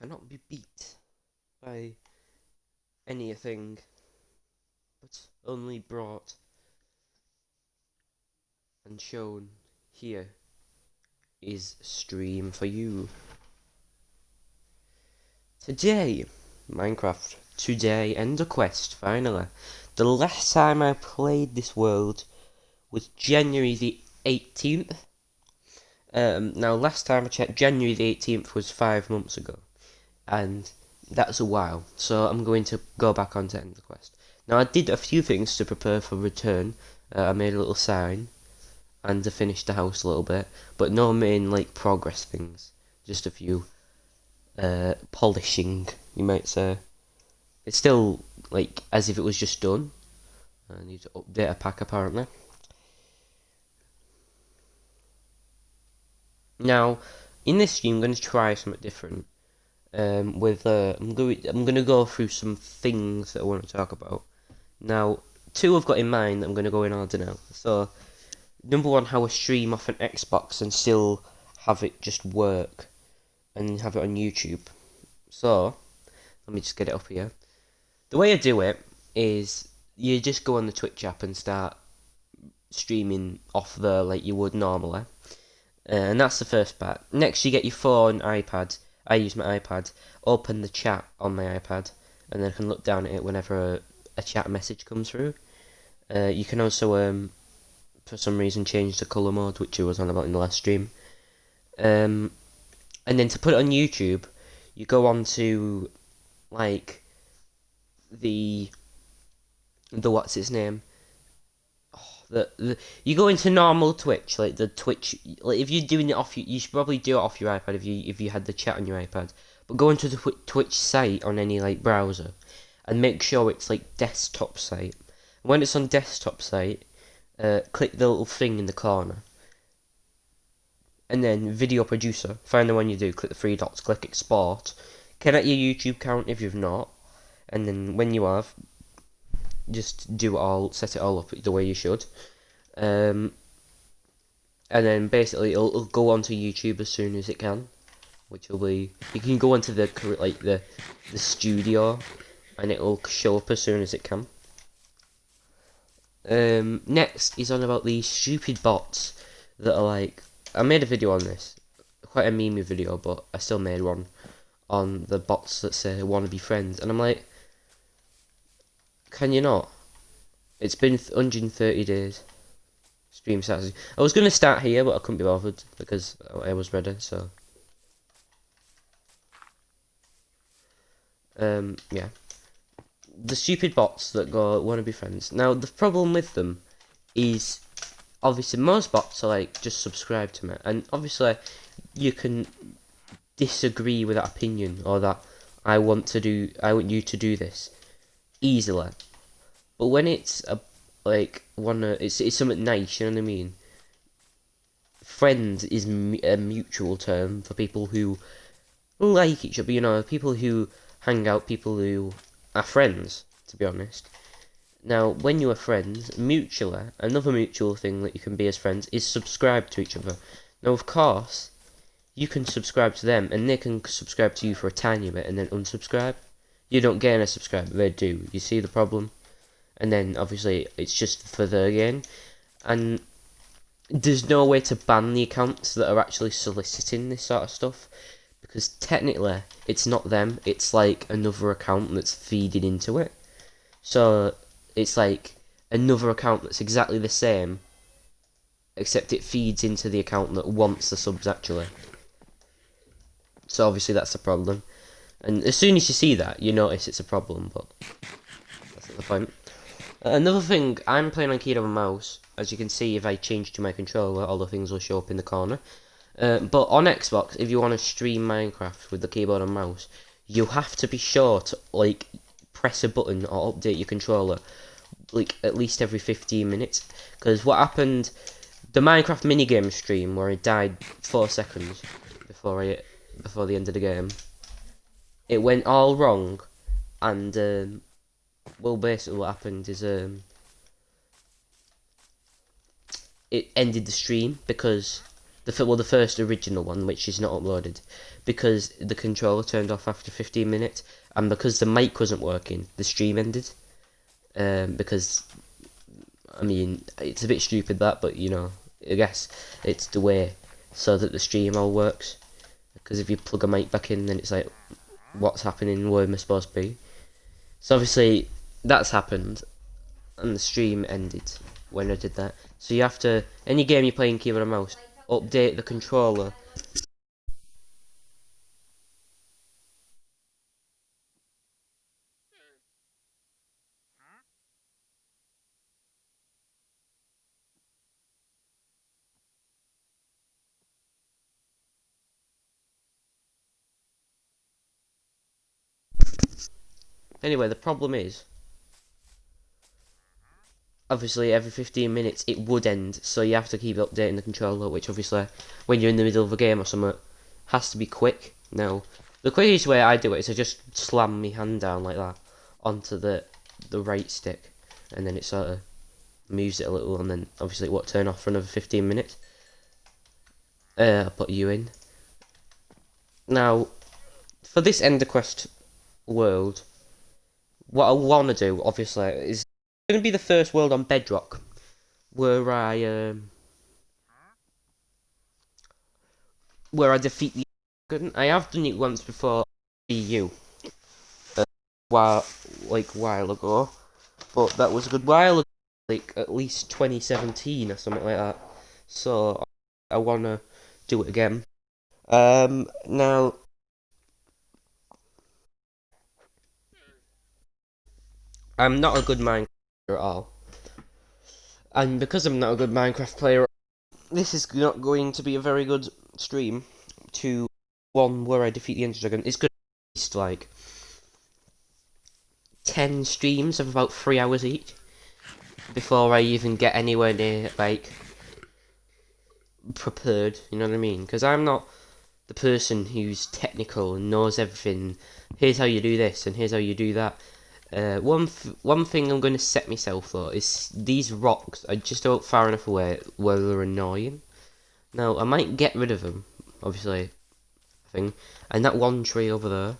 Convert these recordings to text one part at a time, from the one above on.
cannot be beat by anything, but only brought and shown here is stream for you. Today, Minecraft. Today, Ender Quest, finally. The last time I played this world was January the 18th. Now, last time I checked, January the 18th was 5 months ago. And that's a while. So I'm going to go back onto Ender Quest. Now, I did a few things to prepare for return. I made a little sign. And to finish the house a little bit. But no main, progress things. Just a few polishing, you might say. It's still, as if it was just done. I need to update a pack, apparently. Now, in this stream, I'm going to try something different. I'm going to go through some things that I want to talk about. Now, two I've got in mind that I'm going to go in order now. So, number one, how I stream off an Xbox and still have it just work. And have it on YouTube. So, let me just get it up here. The way I do it is you just go on the Twitch app and start streaming off there like you would normally. And that's the first part. Next, you get your phone, iPad. I use my iPad. Open the chat on my iPad, and then I can look down at it whenever a chat message comes through. You can also, for some reason, change the colour mode, which I was on about in the last stream. And then to put it on YouTube, you go on to, the what's its name? You go into normal Twitch, like the Twitch. Like if you're doing it off, you should probably do it off your iPad if you had the chat on your iPad. But go into the Twitch site on any browser, and make sure it's desktop site. When it's on desktop site, click the little thing in the corner, and then video producer. Find the one you do. Click the three dots. Click export. Connect your YouTube account if you've not, and then when you have, just do it all, set it all up the way you should, and then basically it'll go onto YouTube as soon as it can, which will be, you can go onto the studio, and it'll show up as soon as it can. Next is on about these stupid bots that are I made a video on this, quite a meme video, but I still made one on the bots that say wanna be friends, and I'm like, can you not? It's been 130 days. Stream Saturday. I was going to start here, but I couldn't be bothered because I was ready, so. Yeah. The stupid bots that go, wanna be friends. Now, the problem with them is, obviously, most bots are just subscribe to me. And obviously, you can disagree with that opinion, or that I want you to do this easily. But when it's it's something nice, you know what I mean? Friends is a mutual term for people who like each other, people who hang out, people who are friends, to be honest. Now, when you are friends, mutually, another mutual thing that you can be as friends is subscribe to each other. Now, of course, you can subscribe to them, and they can subscribe to you for a tiny bit, and then unsubscribe. You don't gain a subscriber, they do. You see the problem? And then, obviously, it's just for their gain. And there's no way to ban the accounts that are actually soliciting this sort of stuff. Because technically, it's not them. It's another account that's feeding into it. So, it's another account that's exactly the same. Except it feeds into the account that wants the subs, actually. So, obviously, that's the problem. And as soon as you see that, you notice it's a problem. But that's not the point. Another thing, I'm playing on keyboard and mouse. As you can see, if I change to my controller, all the things will show up in the corner. But on Xbox, if you want to stream Minecraft with the keyboard and mouse, you have to be sure to press a button or update your controller at least every 15 minutes. Because what happened, the Minecraft minigame stream where it died 4 seconds before the end of the game, it went all wrong, and well, basically what happened is it ended the stream because the first original one, which is not uploaded, because the controller turned off after 15 minutes, and because the mic wasn't working, the stream ended. Because, I mean, it's a bit stupid that, but you know, I guess it's the way so that the stream all works. Because if you plug a mic back in, then it's like, what's happening? Where am I supposed to be? So obviously, that's happened, and the stream ended when I did that. So you have to, any game you play in keyboard and mouse, update the controller. Anyway, the problem is, obviously every 15 minutes it would end, so you have to keep updating the controller, which obviously, when you're in the middle of a game or something, has to be quick. Now, the quickest way I do it is I just slam my hand down like that onto the right stick, and then it sort of moves it a little, and then obviously it won't turn off for another 15 minutes. I'll put you in. Now, for this EnderQuest world, what I want to do, obviously, is going to be the first world on Bedrock where I defeat the dragon. I have done it once before, EU, while ago, but that was a good while ago, like at least 2017 or something like that. So I wanna do it again. Now I'm not a good Minecraft player at all, and because I'm not a good Minecraft player, this is not going to be a very good stream. To one where I defeat the Ender Dragon, it's going to be at least like 10 streams of about 3 hours each before I even get anywhere near like prepared. You know what I mean? Because I'm not the person who's technical and knows everything. Here's how you do this and here's how you do that. One thing I'm going to set myself though is these rocks are just about far enough away where they're annoying. Now I might get rid of them, obviously. Thing, and that one tree over there,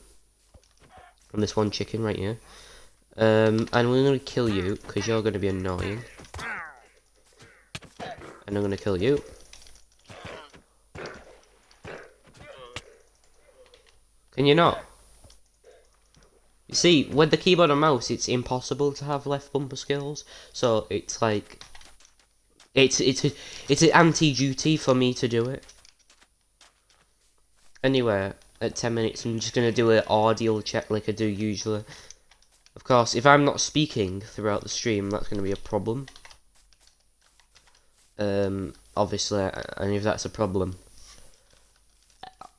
and this one chicken right here. And I'm going to kill you because you're going to be annoying. And I'm going to kill you. Can you not? You see, with the keyboard and mouse, it's impossible to have left bumper skills. So it's like, it's an anti-duty for me to do it. Anyway, at 10 minutes, I'm just going to do an audio check like I do usually. Of course, if I'm not speaking throughout the stream, that's going to be a problem. Obviously, and if that's a problem,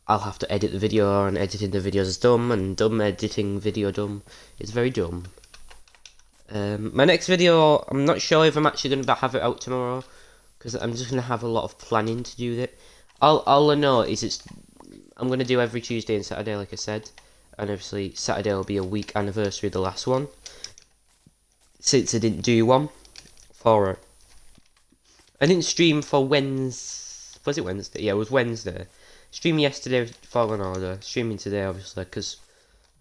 I'll have to edit the video, and editing the videos is dumb, and dumb editing video dumb is very dumb. My next video, I'm not sure if I'm actually going to have it out tomorrow, because I'm just going to have a lot of planning to do that. All I know is I'm going to do every Tuesday and Saturday, like I said, and obviously Saturday will be a week anniversary of the last one, since I didn't do one for it. I didn't stream for Wednesday. Was it Wednesday? Yeah, it was Wednesday. Streamed yesterday, Fallen Order. Streaming today, obviously, because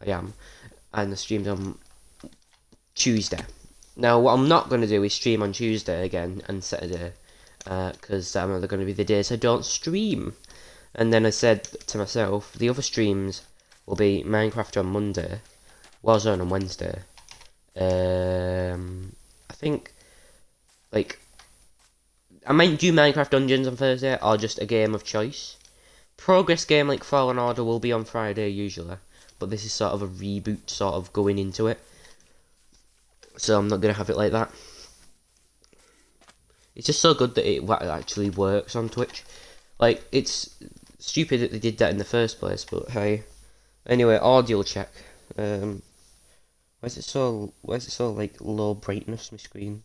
I am. And I streamed on Tuesday. Now, what I'm not going to do is stream on Tuesday again and Saturday, because they're going to be the days I don't stream. And then I said to myself, the other streams will be Minecraft on Monday, Warzone on Wednesday. I think, like, I might do Minecraft Dungeons on Thursday, or just a game of choice. Progress game like Fallen Order will be on Friday usually, but this is sort of a reboot, sort of going into it. So I'm not going to have it like that. It's just so good that it actually works on Twitch. Like, it's stupid that they did that in the first place, but hey. Anyway, audio check. Why is it so like low brightness, my screen?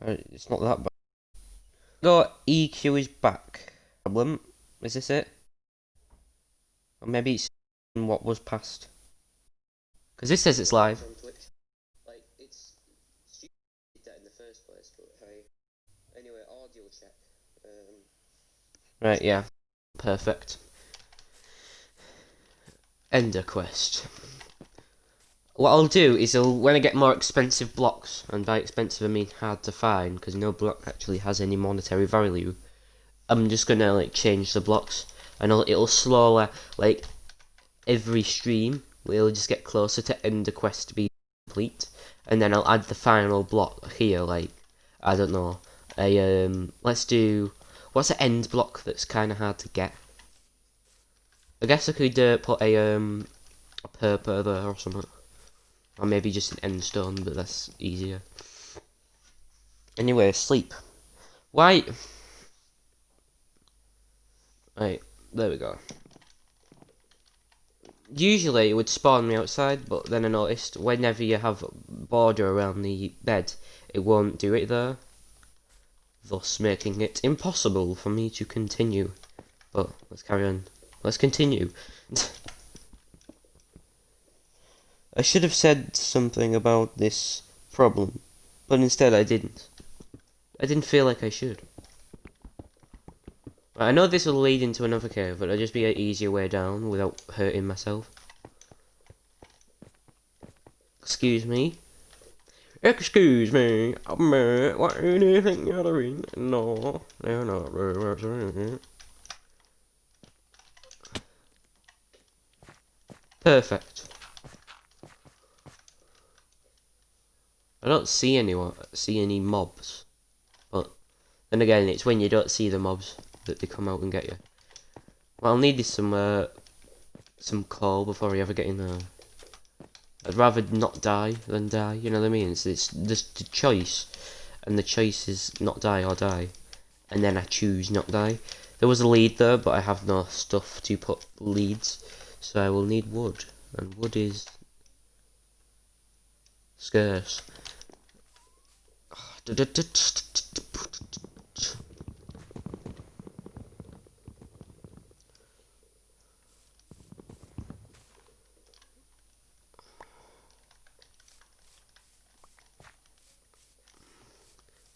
It's not that bad. Go EQ is back. Problem. Is this it? Or maybe it's what was past. Because this says it's live. Like, it's stupid that in the first place, but hey. Anyway, audio check. Right, yeah. Perfect. Ender quest. What I'll do is when I get more expensive blocks, and by expensive I mean hard to find, because no block actually has any monetary value, I'm just gonna like change the blocks, and it'll slowly, like every stream, we'll just get closer to Ender quest to be complete, and then I'll add the final block here, like I don't know, let's do what's an end block that's kind of hard to get. I guess I could put a purple there or something. Or maybe just an end stone, but that's easier. Anyway, sleep. Why? Right, there we go. Usually it would spawn me outside, but then I noticed whenever you have border around the bed, it won't do it there. Thus making it impossible for me to continue. But let's carry on. Let's continue. I should have said something about this problem, but instead I didn't. I didn't feel like I should. I know this will lead into another cave, but it'll just be an easier way down without hurting myself. Excuse me. Excuse me. What do you think you're doing? No, they're not. Perfect. I don't see any mobs, but then again, it's when you don't see the mobs that they come out and get you. What I'll need is some coal before I ever get in there. I'd rather not die than die, you know what I mean? It's just the choice, and the choice is not die or die, and then I choose not die. There was a lead there, but I have no stuff to put leads, so I will need wood, and wood is scarce.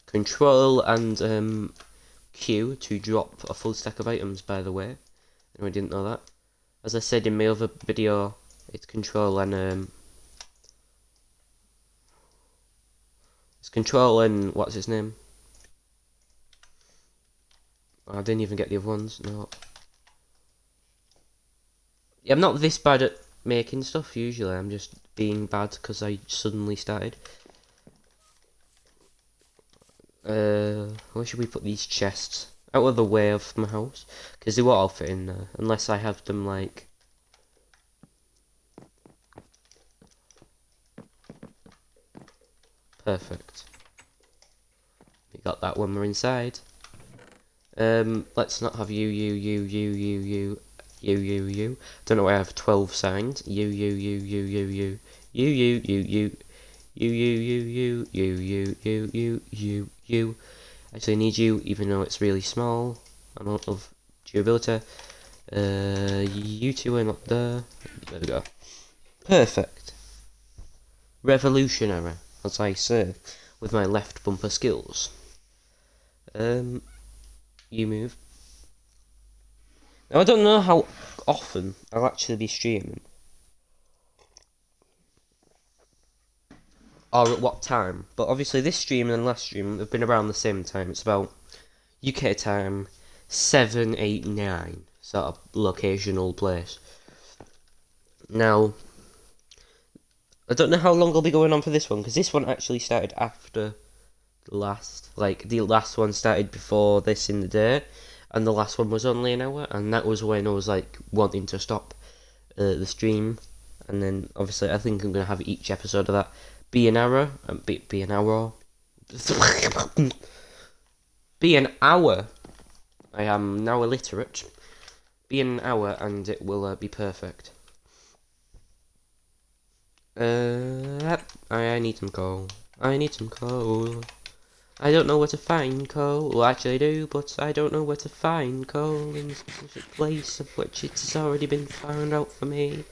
Control and Q to drop a full stack of items, by the way. And we didn't know that. As I said in my other video, it's control and it's control and what's his name? I didn't even get the other ones. No. Yeah, I'm not this bad at making stuff usually. I'm just being bad because I suddenly started. Where should we put these chests? Out of the way of my house, because they won't all fit in there unless I have them like. Perfect. We got that when we're inside. Let's not have you. Don't know why I have 12 signs. You. Actually, I need you, even though it's really small amount of durability. You two are not there. There we go. Perfect. Revolutionary, as I say, with my left bumper skills. You move. Now, I don't know how often I'll actually be streaming. Or at what time, but obviously this stream and last stream have been around the same time. It's about UK time 7, 8, 9 sort of locational place. Now, I don't know how long I'll be going on for this one, because this one actually started after the last. Like, the last one started before this in the day, and the last one was only an hour, and that was when I was like wanting to stop the stream. And then obviously I think I'm going to have each episode of that be an hour, be an hour. Be an hour. I am now illiterate. Be an hour and it will be perfect. I need some coal. I need some coal. I don't know where to find coal. Well, actually I do, but I don't know where to find coal in a specific place of which it has already been found out for me.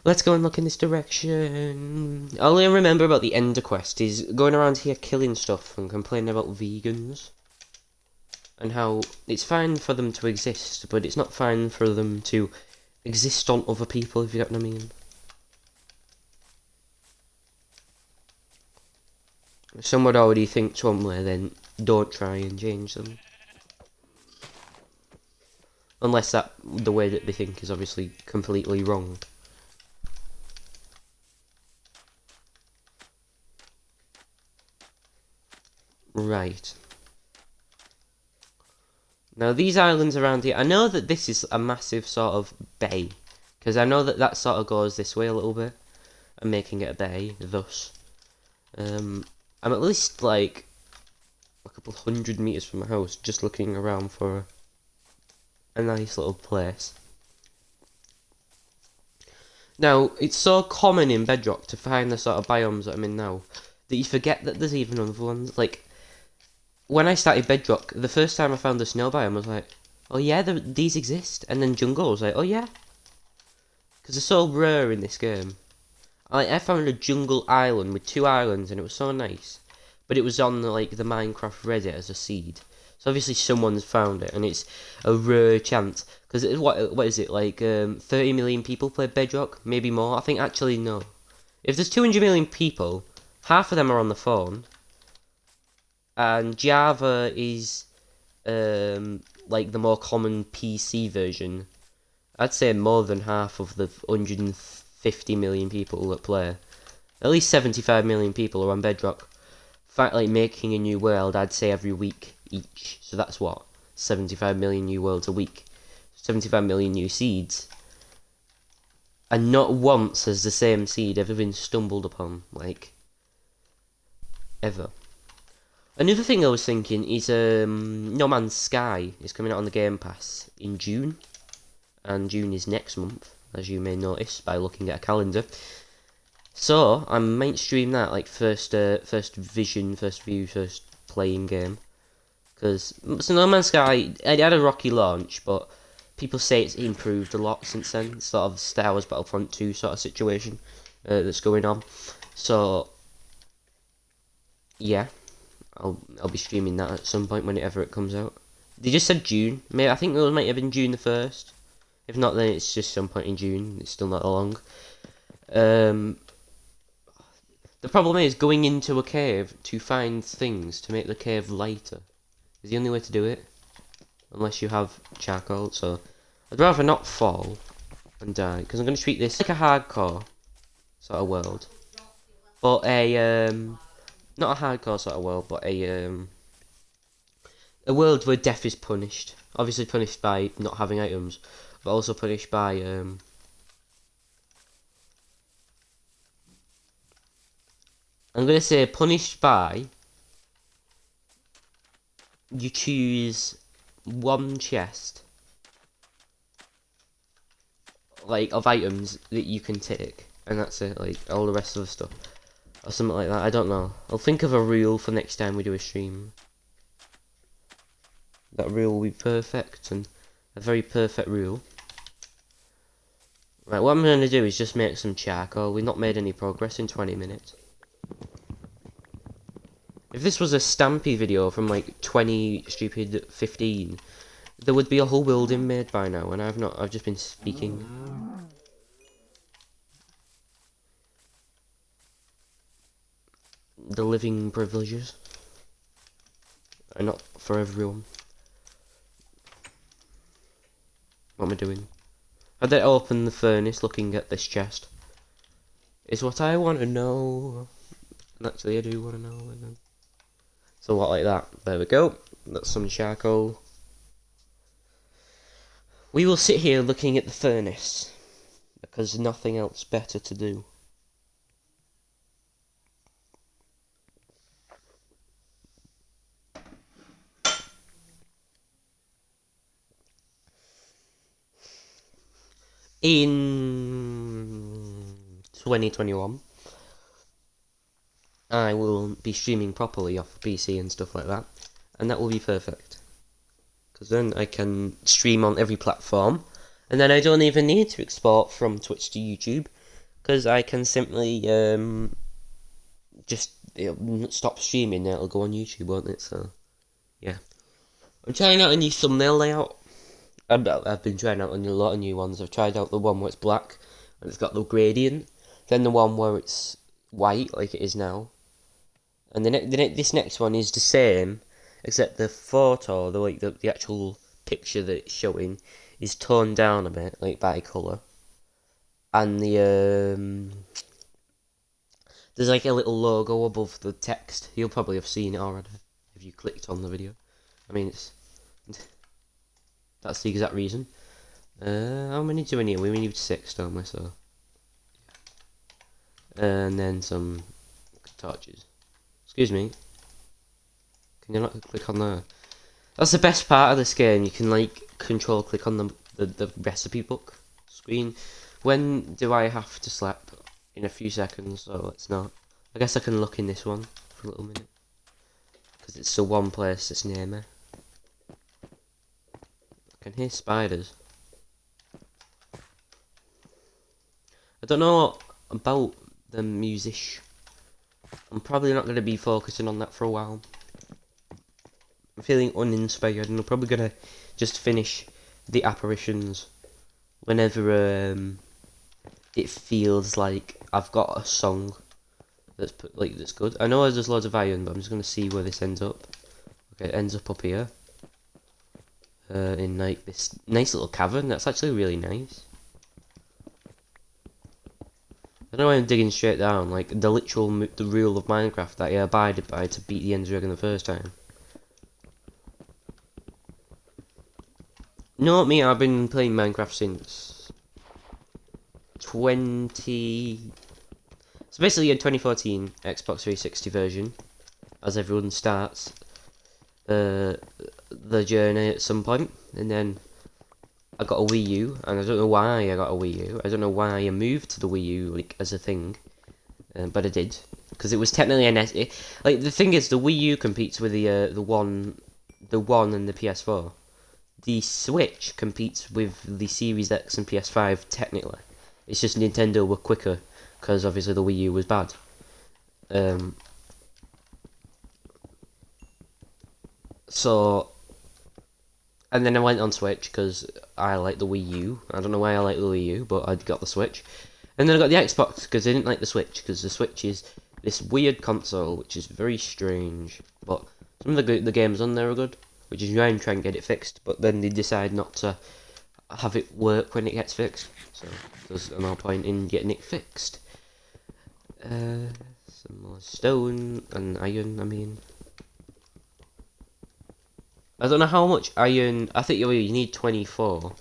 Let's go and look in this direction. All I remember about the Ender quest is going around here killing stuff and complaining about vegans. and how it's fine for them to exist, but it's not fine for them to exist on other people, if you get what I mean. If someone already thinks one way, then don't try and change them. Unless the way that they think is obviously completely wrong. Right. Now these islands around here, I know that this is a massive sort of bay. Because I know that that sort of goes this way a little bit. And making it a bay, thus. I'm at least like a couple 100 meters from my house, just looking around for a nice little place. Now, it's so common in Bedrock to find the sort of biomes that I'm in now, that you forget that there's even other ones. Like, when I started Bedrock, the first time I found the snow biome, I was like, oh yeah, these exist. And then jungle, I was like, oh yeah. Because they're so rare in this game. I found a jungle island with 2 islands, and it was so nice. But it was on the Minecraft Reddit as a seed. So obviously someone's found it, and it's a rare chance. Because what is it, 30 million people play Bedrock? Maybe more? I think actually no. If there's 200 million people, half of them are on the phone. And Java is the more common PC version. I'd say more than half of the 150 million people that play. At least 75 million people are on Bedrock. In fact, making a new world, I'd say every week each. So that's what? 75 million new worlds a week. 75 million new seeds. And not once has the same seed ever been stumbled upon, ever. Another thing I was thinking is No Man's Sky is coming out on the Game Pass in June. And June is next month, as you may notice by looking at a calendar. So I might stream that first view, first playing game. Because No Man's Sky, it had a rocky launch, but people say it's improved a lot since then. Sort of Star Wars Battlefront 2 sort of situation that's going on. So yeah, I'll be streaming that at some point whenever it comes out. They just said June. Maybe I think it might have been June the 1st. If not, then it's just some point in June. It's still not long. The problem is going into a cave to find things to make the cave lighter is the only way to do it. Unless you have charcoal, so I'd rather not fall and die, because I'm going to treat this like a hardcore sort of world. But not a hardcore sort of world, but a world where death is punished. Obviously punished by not having items, but also punished by I'm gonna say punished by you choose one chest of items that you can take, and that's it, all the rest of the stuff. Or something like that, I don't know. I'll think of a rule for next time we do a stream. That rule will be perfect, and a very perfect rule. Right, what I'm going to do is just make some charcoal. We've not made any progress in 20 minutes. If this was a Stampy video from 2015, there would be a whole building made by now, and I've just been speaking. The living privileges are not for everyone. What am I doing? Had they opened the furnace looking at this chest? Is what I want to know. And actually, I do want to know. So what, like that? There we go. That's some charcoal. We will sit here looking at the furnace, because there's nothing else better to do. In 2021, I will be streaming properly off the PC and stuff like that, and that will be perfect. Because then I can stream on every platform, and then I don't even need to export from Twitch to YouTube, because I can simply just stop streaming and it'll go on YouTube, won't it? So, yeah. I'm trying out a new thumbnail layout. I've been trying out a lot of new ones. I've tried out the one where it's black and it's got the gradient. Then the one where it's white, like it is now. And this next one is the same, except the photo, the actual picture that it's showing, is toned down a bit, like by colour. And there's like a little logo above the text. You'll probably have seen it already if you clicked on the video. I mean, that's the exact reason. How many do we need? We need 6, don't we? So, and then some torches. Excuse me. Can you not click on there? That's the best part of this game. You can like control click on the recipe book screen. When do I have to sleep? In a few seconds, so let's not. I guess I can look in this one for a little minute. Because it's the one place that's near me. I can hear spiders. I don't know about the music. I'm probably not going to be focusing on that for a while. I'm feeling uninspired and I'm probably going to just finish the apparitions whenever it feels like I've got a song that's that's good. I know there's loads of iron, but I'm just gonna see where this ends up. Okay, it ends up here, in like this nice little cavern. That's actually really nice. I don't know why I'm digging straight down. Like the rule of Minecraft that I abided by to beat the Ender Dragon the first time. You know what, me? I've been playing Minecraft since 20. So basically, a 2014 Xbox 360 version, as everyone starts the journey at some point, and then I got a Wii U, and I don't know why I got a Wii U. I don't know why I moved to the Wii U like as a thing, but I did because it was technically an like the thing is the Wii U competes with the one and the PS4. The Switch competes with the Series X and PS5 technically. It's just Nintendo were quicker because obviously the Wii U was bad. So, and then I went on Switch because I like the Wii U. I don't know why I like the Wii U, but I got the Switch. And then I got the Xbox because I didn't like the Switch because the Switch is this weird console which is very strange. But some of the games on there are good, which is why I'm trying to get it fixed. But then they decide not to have it work when it gets fixed. So there's no point in getting it fixed. Some more stone and iron, I mean. I don't know how much iron. I think you need 24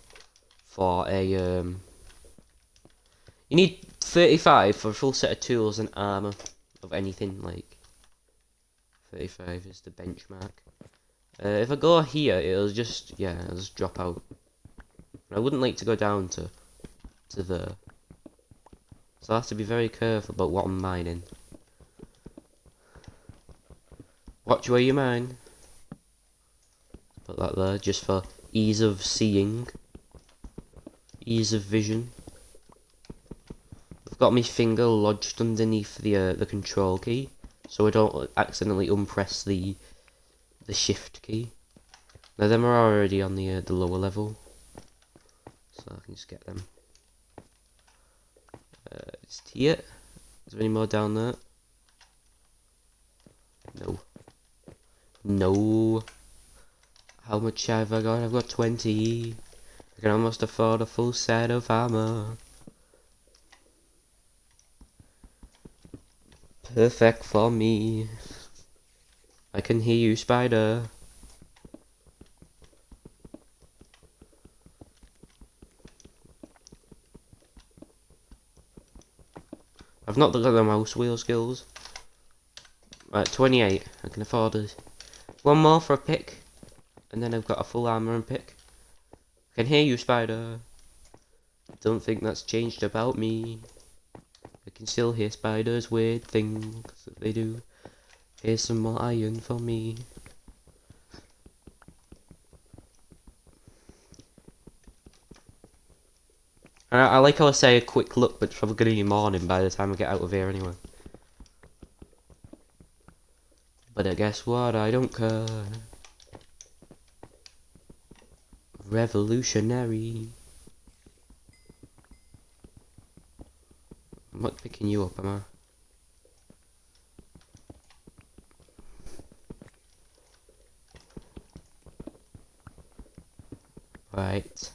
for a. You need 35 for a full set of tools and armor of anything. Like 35 is the benchmark. If I go here, it'll just drop out. I wouldn't like to go down to there, so I have to be very careful about what I'm mining. Watch where you mine. Put that there just for ease of seeing, ease of vision. I've got my finger lodged underneath the control key, so I don't accidentally unpress the shift key. Now them are already on the lower level, so I can just get them. Just here. Is there any more down there? No. No. How much have I got? I've got 20. I can almost afford a full set of armor. Perfect for me. I can hear you, spider. I've not got the mouse wheel skills. Right, 28. I can afford it. One more for a pick. And then I've got a full armor and pick. I can hear you, spider. Don't think that's changed about me. I can still hear spiders, weird things that they do. Here's some more iron for me. I like how I say a quick look, but it's probably going to be morning by the time I get out of here anyway. But guess what? I don't care. Revolutionary. I'm not picking you up, am I? Right.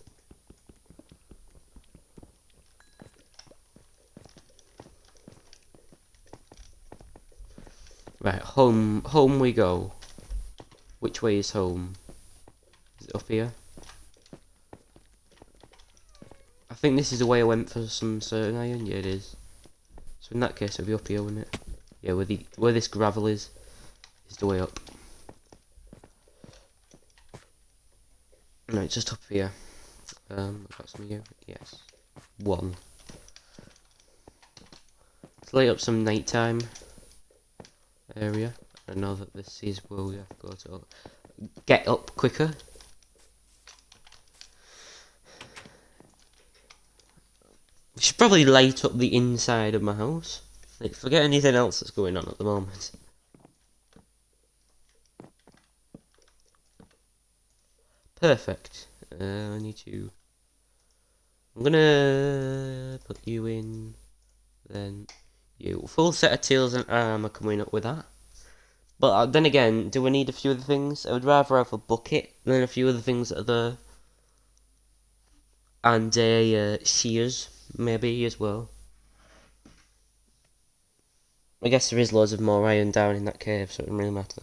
Right, home we go. Which way is home? Is it up here? I think this is the way I went for some certain iron. Yeah, it is. So in that case, it'll be up here, wouldn't it? Yeah, where this gravel is the way up. No, it's just up here. I've got some here. Yes. One. Let's light up some nighttime area. I know that this is where we have to go to get up quicker. We should probably light up the inside of my house. Like, forget anything else that's going on at the moment. Perfect. I need to... I'm gonna put you in, then you. Full set of tails and armor coming up with that. But then again, do I need a few other things? I would rather have a bucket than a few other things that are there. And a shears, maybe, as well. I guess there is loads of more iron down in that cave, so it doesn't really matter.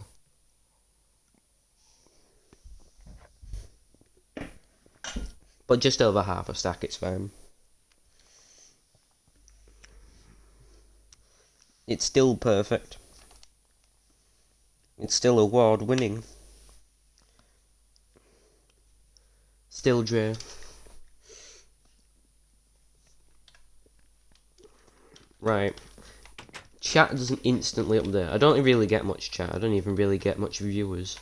But just over half a stack, it's fine. It's still perfect. It's still award-winning. Still Dre. Right. Chat doesn't instantly update. I don't really get much chat. I don't even really get much viewers.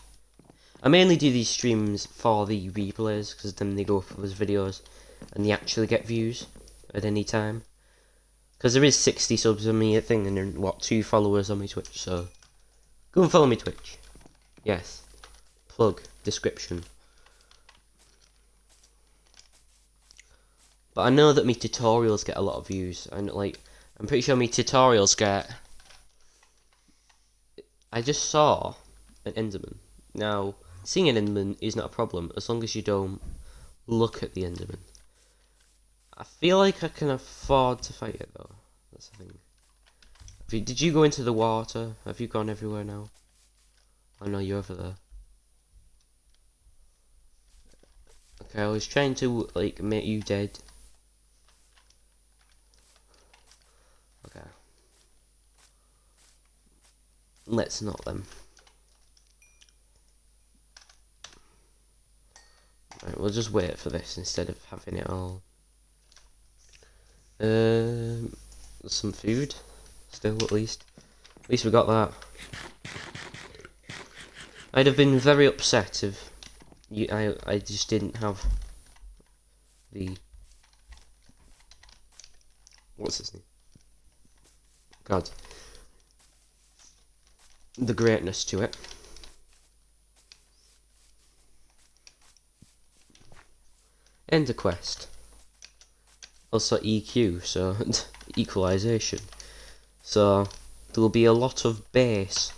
I mainly do these streams for the replays, because then they go for those videos, and they actually get views at any time. Because there is 60 subs on me thing, and then, what, 2 followers on my Twitch, so... Go and follow me Twitch. Yes. Plug. Description. But I know that my tutorials get a lot of views, and I'm pretty sure my tutorials get... I just saw an Enderman. Now, seeing an Enderman is not a problem, as long as you don't look at the Enderman. I feel like I can afford to fight it, though. That's the thing. Did you go into the water? Have you gone everywhere now? I know you're over there. Okay, I was trying to, make you dead. Okay. Let's not then. Right, we'll just wait for this instead of having it all. Some food. Still, at least. At least we got that. I'd have been very upset if I just didn't have the... What's his name? God. The greatness to it. Ender quest. Also EQ, so equalization. So there will be a lot of bass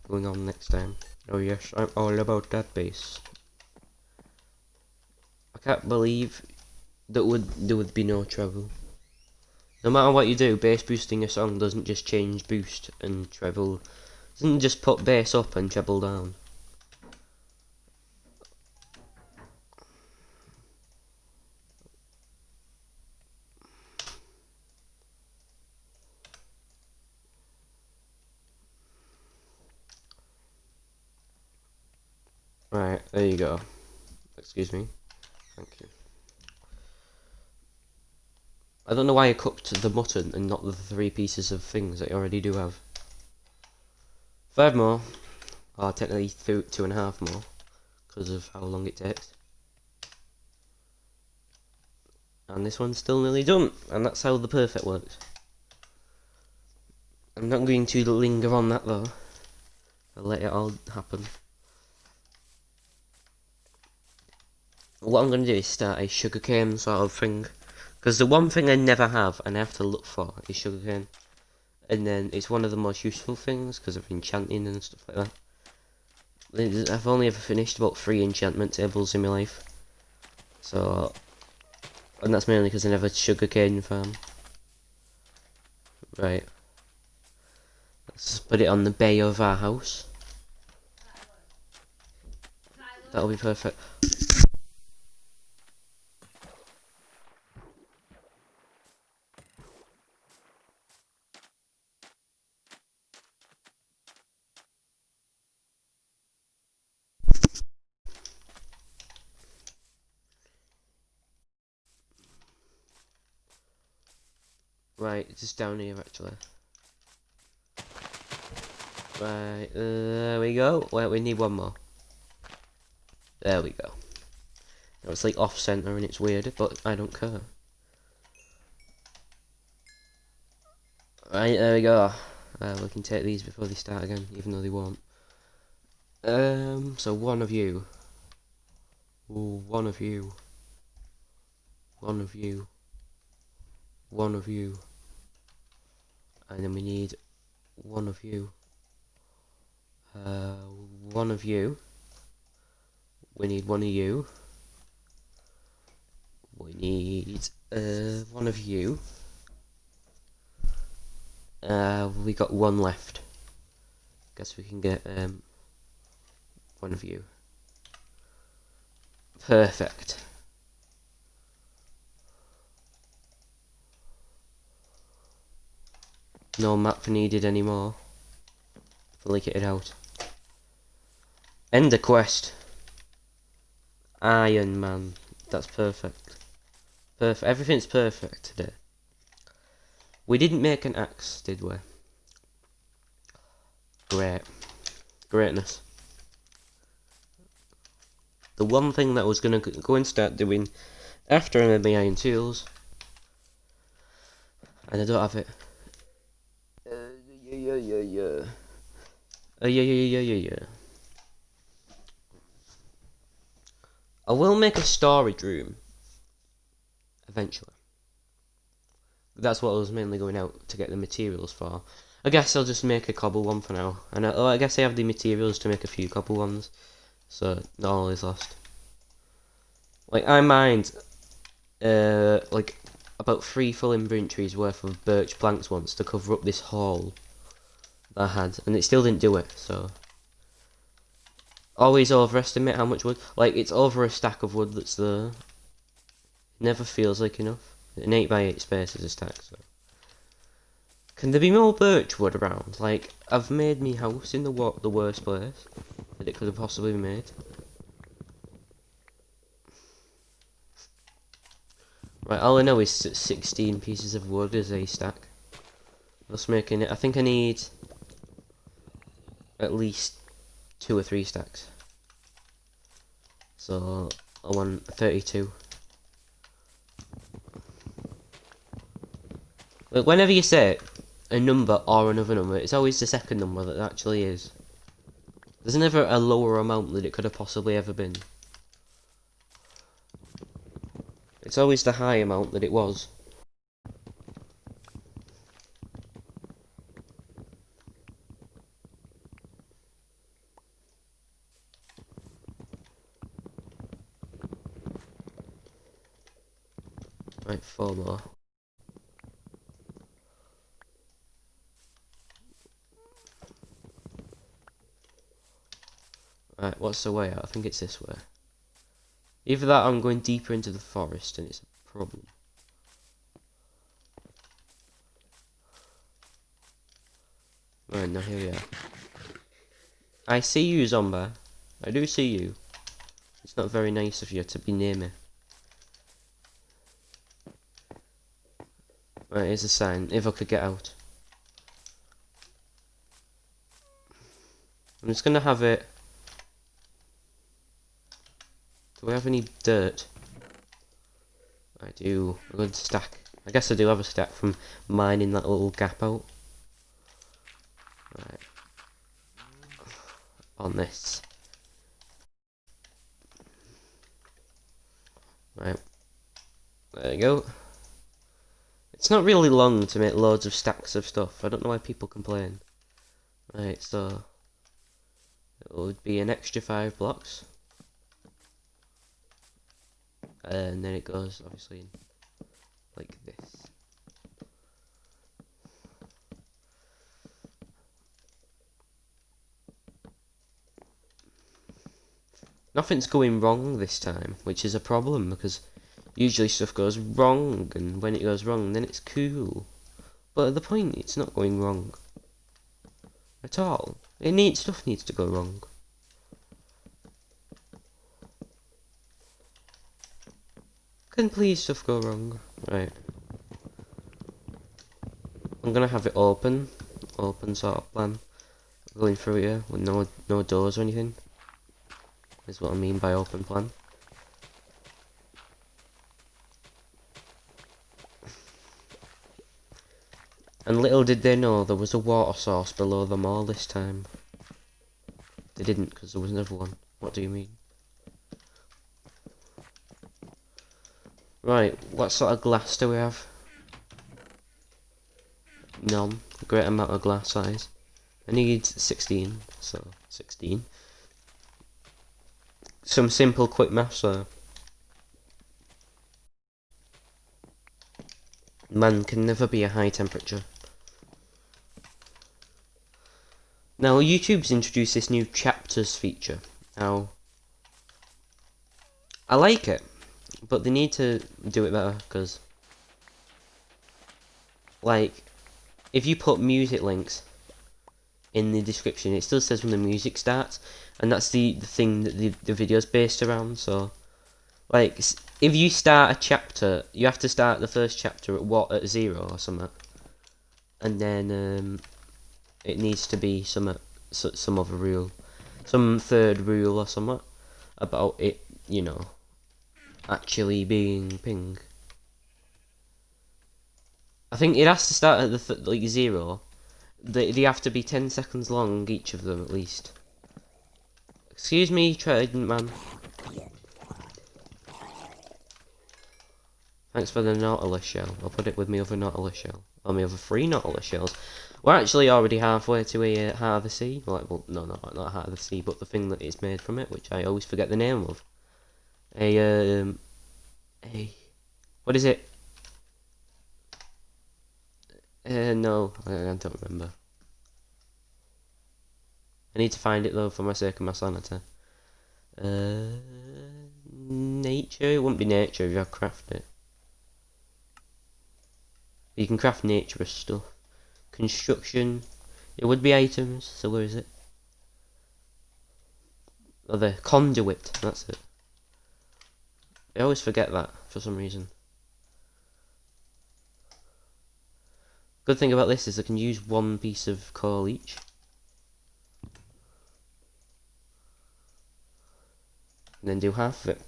going on next time. Oh yes, I'm all about that bass. I can't believe there would be no treble. No matter what you do, bass boosting a song doesn't just change boost and treble. Doesn't just put bass up and treble down. Right, there you go. Excuse me. Thank you. I don't know why I cooked the mutton and not the 3 pieces of things that I already do have. 5 more. Or technically 2.5 more. Because of how long it takes. And this one's still nearly done. And that's how the perfect works. I'm not going to linger on that though. I'll let it all happen. what I'm going to do is start a sugarcane sort of thing. Because the one thing I never have, and I have to look for, is sugarcane. And then it's one of the most useful things, because of enchanting and stuff like that. I've only ever finished about 3 enchantment tables in my life. So, and that's mainly because I never sugarcane farm. Right. Let's put it on the bay of our house. That'll be perfect. Right, it's just down here actually. Right, there we go. Wait, we need one more. There we go. Now it's like off center and it's weird, but I don't care. Right, there we go. We can take these before they start again, even though they won't. So one of you. Ooh, one of you. One of you. One of you. And then we need one of you. One of you. We need one of you. We need one of you. We got one left. Guess we can get one of you. Perfect. No map needed anymore. Fully kitted out. End the quest. Iron Man. That's perfect. Perfect. Everything's perfect today. We didn't make an axe, did we? Great. Greatness. The one thing that I was going to go and start doing after I made my iron tools, and I don't have it. Yeah. I will make a storage room eventually. That's what I was mainly going out to get the materials for. I guess I'll just make a cobble one for now. And I guess I have the materials to make a few cobble ones. So not all is lost. Like I mined like about 3 full inventories worth of birch planks once to cover up this hole that I had, and it still didn't do it, so always overestimate how much wood. Like it's over a stack of wood that's there. It never feels like enough. An 8x8 space is a stack, so. Can there be more birch wood around? Like, I've made me house in the worst place that it could have possibly been made. Right, all I know is 16 pieces of wood is a stack. Just making it. I think I need at least 2 or 3 stacks. So, I want 32. Like, whenever you say a number or another number, it's always the second number that actually is. There's never a lower amount that it could have possibly ever been. It's always the high amount that it was. Right, 4 more. Right, what's the way out? I think it's this way. Either that or I'm going deeper into the forest and it's a problem. Right, now here we are. I see you, zombie. I do see you. It's not very nice of you to be near me. Right, here's a sign. If I could get out. I'm just gonna have it. Do we have any dirt? I do. A good stack. I guess I do have a stack from mining that little gap out. Right. On this. Right, there you go. It's not really long to make loads of stacks of stuff. I don't know why people complain. Right, so it would be an extra 5 blocks. And then it goes, obviously, like this. Nothing's going wrong this time, which is a problem, because usually stuff goes wrong, and when it goes wrong, then it's cool. But at the point, it's not going wrong. At all. Stuff needs to go wrong. Can please stuff go wrong? Right. I'm gonna have it open sort of plan. Going through here with no doors or anything. Is what I mean by open plan. And little did they know there was a water source below them all this time. They didn't, because there was another one. What do you mean? Right, what sort of glass do we have? None. A great amount of glass size. I need 16, so 16. Some simple quick maths there. Man can never be a high temperature. Now, YouTube's introduced this new chapters feature. Now, I like it, but they need to do it better, because, like, if you put music links in the description, it still says when the music starts, and that's the thing that the video's based around, so, like, if you start a chapter, you have to start the first chapter at 0 or something, and then, it needs to be some other rule, some third rule or something about it, you know, actually being ping. I think it has to start at the like 0. They have to be 10 seconds long, each of them at least. Excuse me, Trident Man. Thanks for the Nautilus shell. I'll put it with my other Nautilus shell. Or my other 3 Nautilus shells. We're actually already halfway to a Heart of the Sea. Well, no, not Heart of the Sea, but the thing that is made from it, which I always forget the name of. What is it? No, I don't remember. I need to find it though, for my sake of my sanity. Nature? It wouldn't be nature if I craft it. You can craft nature stuff. Construction. It would be items, so where is it? Oh, the conduit, that's it. I always forget that, for some reason. Good thing about this is I can use one piece of coal each. And then do half of it.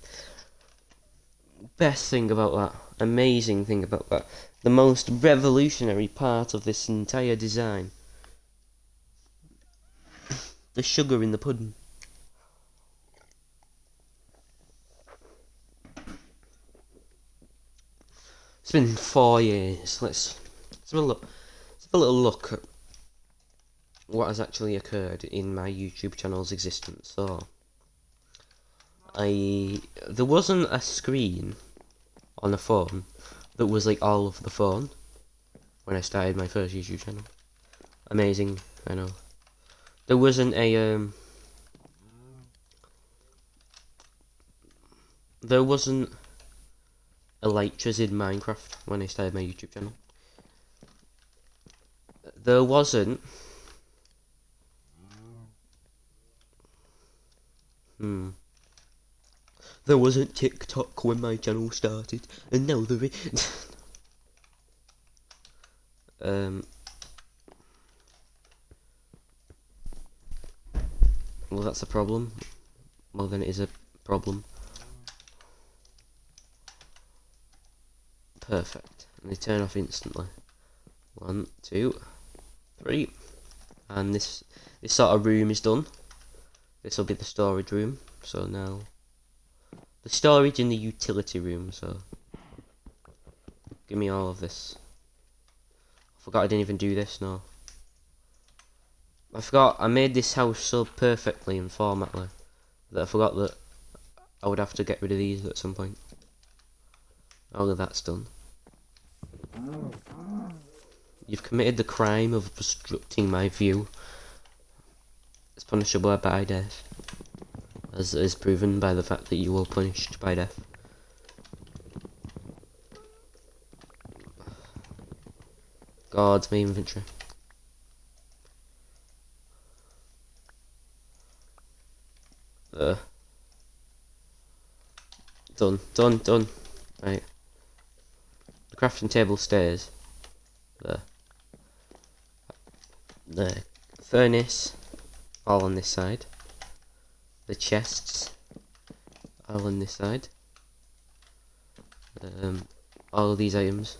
Best thing about that, amazing thing about that, the most revolutionary part of this entire design. The sugar in the pudding. It's been 4 years. Let's have a look. Let's have a little look at what has actually occurred in my YouTube channel's existence. So, there wasn't a screen on a phone that was like all of the phone when I started my first YouTube channel. Amazing, I know. There wasn't a there wasn't elytras in Minecraft when I started my YouTube channel. There wasn't there wasn't TikTok when my channel started, and now there is. Well, that's a problem. More than it is a problem. Perfect. And they turn off instantly. 1, 2, 3. And this sort of room is done. This will be the storage room. So now The storage in the utility room, so give me all of this. I forgot I didn't even do this, no. I forgot I made this house so perfectly and formatly that I forgot that I would have to get rid of these at some point. All of that's done. You've committed the crime of obstructing my view. It's punishable by death, as is proven by the fact that you were punished by death. Guards my inventory. Done. Right. The crafting table stays. There. The furnace, all on this side. The chests, all on this side. All of these items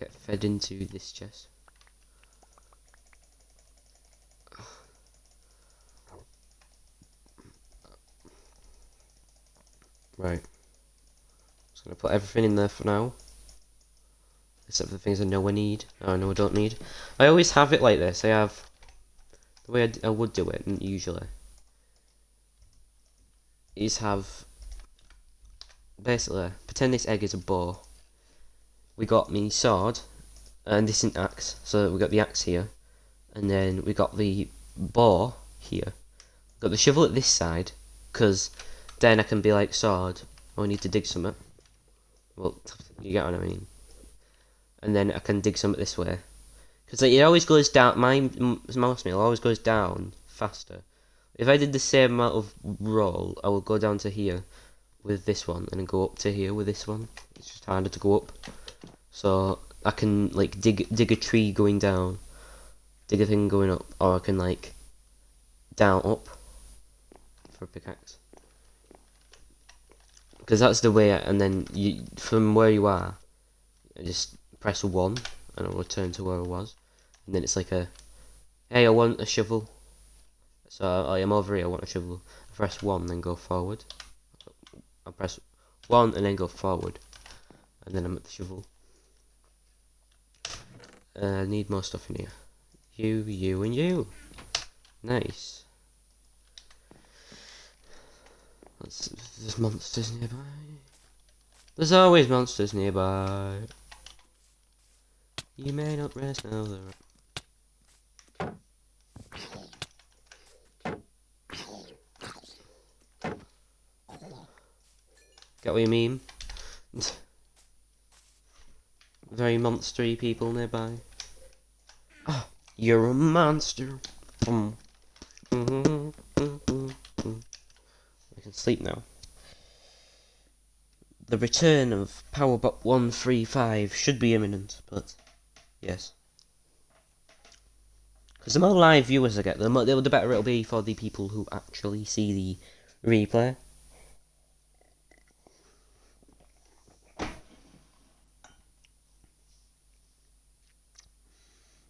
get fed into this chest. Right. Just gonna put everything in there for now. Except for the things I know I need. I know I don't need. I always have it like this. I have the way I would do it usually is have basically pretend this egg is a bow. We got me sword and this is an axe, so we got the axe here, and then we got the bow here. Got the shovel at this side, because then I can be like, sword, I need to dig something. Well, you get what I mean. And then I can dig something this way, because like, it always goes down. My mouse wheel always goes down faster. If I did the same amount of roll, I will go down to here with this one, and then go up to here with this one. It's just harder to go up. So I can like dig a tree going down, dig a thing going up, or I can like down up for a pickaxe. Because that's the way, and then you from where you are, just press 1 and it'll return to where I was, and then it's like a, hey, I want a shovel. So I am over here, I want a shovel. I press 1, then go forward. I press 1 and then go forward, and then I'm at the shovel. I need more stuff in here. You, and you. Nice. There's monsters nearby. There's always monsters nearby. You may not rest now. Get what you mean? Very monstery people nearby. Oh, you're a monster. I can sleep now. The return of Powerbot 135 should be imminent, but yes. Because the more live viewers I get, the better it'll be for the people who actually see the replay.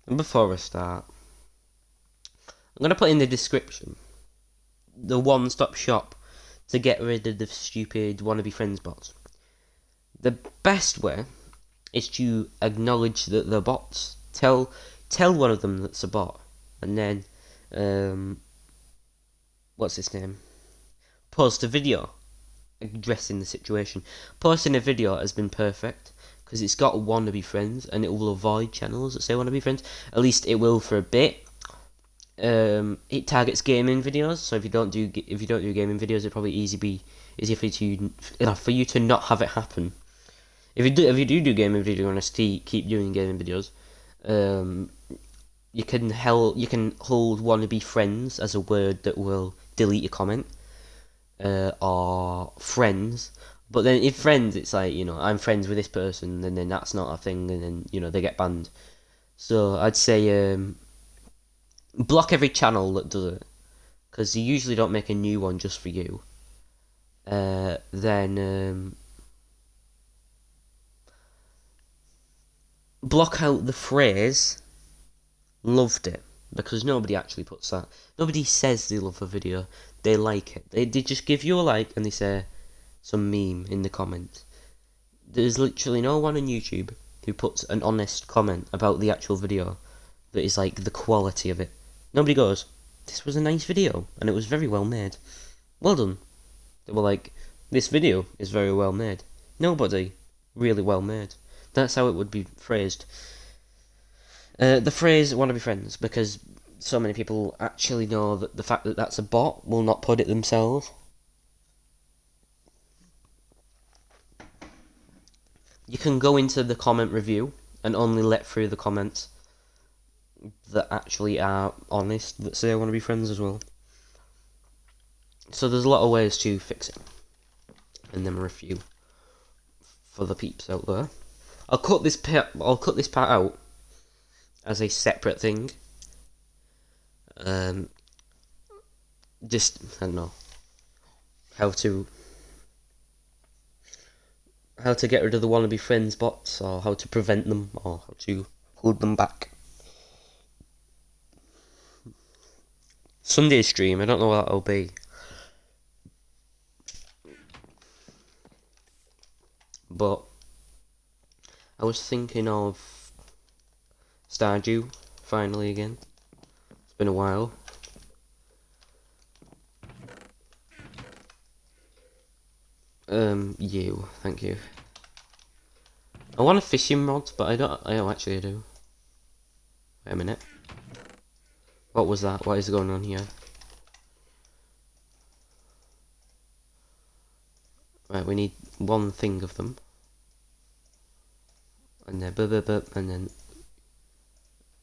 And before I start, I'm going to put in the description the one-stop shop to get rid of the stupid wannabe friends bots. The best way is to acknowledge that they're bots. Tell one of them that's a bot, and then what's his name? Post a video addressing the situation. Posting a video has been perfect because it's got wannabe friends, and it will avoid channels that say wannabe friends. At least it will for a bit. It targets gaming videos, so if you don't do gaming videos, it'll probably easier for you to not have it happen. If you do gaming videos, you want to keep doing gaming videos. You can hold wannabe friends as a word that will delete your comment, or friends. But then if friends, it's like, I'm friends with this person, and then that's not a thing, and then they get banned. So I'd say block every channel that does it, because you usually don't make a new one just for you. Then block out the phrase "loved it," because nobody actually puts that. Nobody says they love a video. they like it. They just give you a like and they say some meme in the comments. There's literally no one on YouTube who puts an honest comment about the actual video that is like the quality of it. Nobody goes, this was a nice video and it was very well made. Well done. They were like, this video is very well made. Nobody. Really well made. That's how it would be phrased. The phrase "wanna be friends" because so many people actually know that the fact that that's a bot will not put it themselves. You can go into the comment review and only let through the comments that actually are honest, that say I want to be friends as well. So there's a lot of ways to fix it. And then review for the peeps out there. I'll cut this part out as a separate thing. Just I don't know how to get rid of the wannabe friends bots, or how to prevent them, or how to hold them back. Sunday stream, I don't know what that'll be. But I was thinking of Stardew finally again. It's been a while. Thank you. I want a fishing rod, but I don't actually I do. Wait a minute. What was that? What is going on here? Right, we need one thing of them. And then and then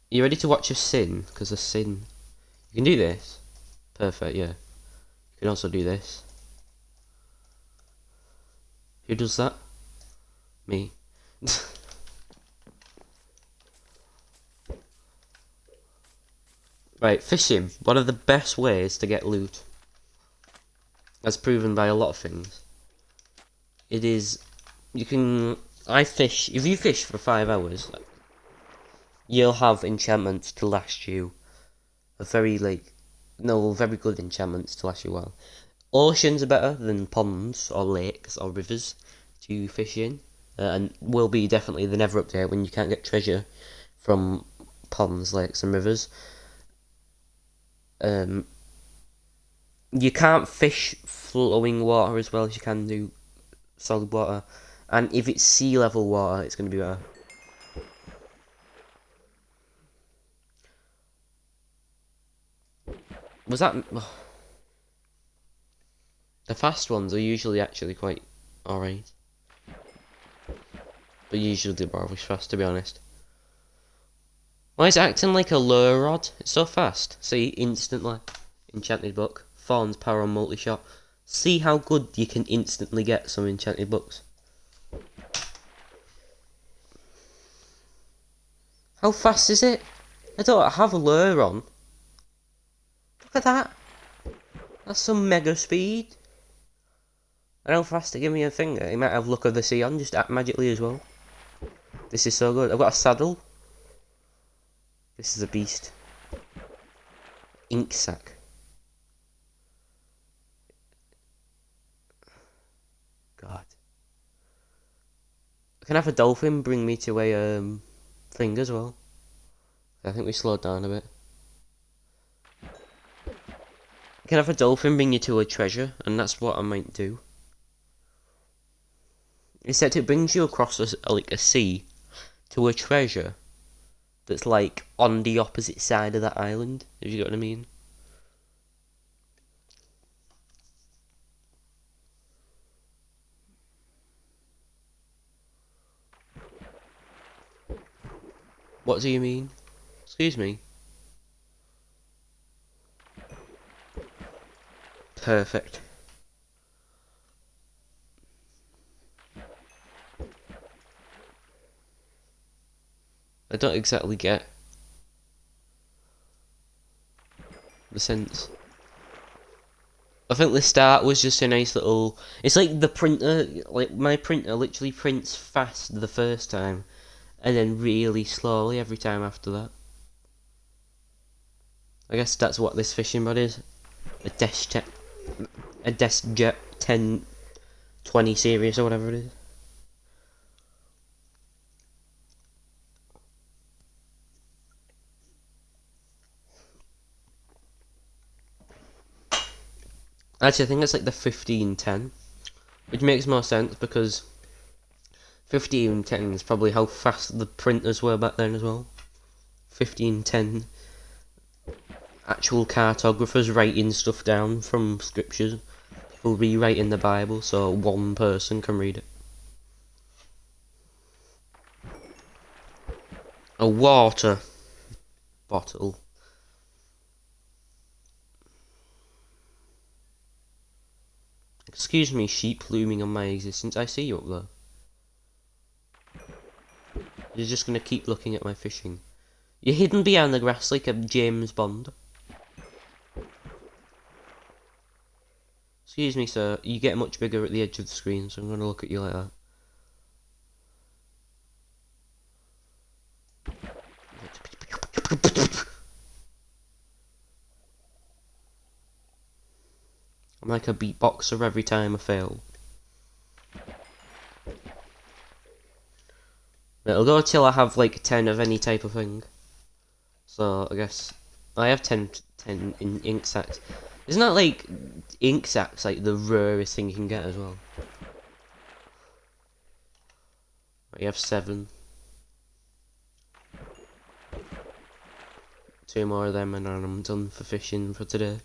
you ready to watch a sin? Because a sin, you can do this. Perfect, yeah. You can also do this. Who does that? Me. Right, fishing. One of the best ways to get loot, as proven by a lot of things. It is, if you fish for 5 hours, you'll have enchantments to last you very good enchantments to last you well. Oceans are better than ponds or lakes or rivers to fish in, and will be definitely the Nether update when you can't get treasure from ponds, lakes and rivers. You can't fish flowing water as well as you can do solid water, and if it's sea level water, it's going to be better. Was that? The fast ones are usually actually quite alright. But usually they're always fast, to be honest. Why is it acting like a lure rod? It's so fast. See, instantly. Enchanted book. Thorns power on multi-shot. See how good you can instantly get some enchanted books. How fast is it? I don't have a lure on. Look at that. That's some mega speed. And how fast to give me a finger. He might have Luck of the Sea on, just act magically as well. This is so good. I've got a saddle. This is a beast. Ink sack. God. I can have a dolphin bring me to a thing as well. I think we slowed down a bit. I can have a dolphin bring you to a treasure, and that's what I might do. Except it brings you across a sea to a treasure that's like on the opposite side of that island, if you get what I mean. What do you mean? Excuse me. Perfect. I don't exactly get the sense. I think the start was just a nice little... It's like the printer, like my printer literally prints fast the first time, and then really slowly every time after that. I guess that's what this fishing rod is. A test check. a DeskJet 1020 series or whatever it is. Actually, I think it's like the 1510, which makes more sense because 1510 is probably how fast the printers were back then as well. 1510, actual cartographers writing stuff down from scriptures, people rewriting the Bible so one person can read it. A water bottle. Excuse me, sheep looming on my existence. I see you up there. You're just gonna keep looking at my fishing. You're hidden behind the grass like a James Bond. Excuse me, sir. You get much bigger at the edge of the screen, so I'm gonna look at you like that. I'm like a beatboxer every time I fail. It'll go till I have like 10 of any type of thing. So I guess I have 10 in ink sacs. Isn't that like ink sacs like the rarest thing you can get as well? You have 7. 2 more of them and then I'm done for fishing for today.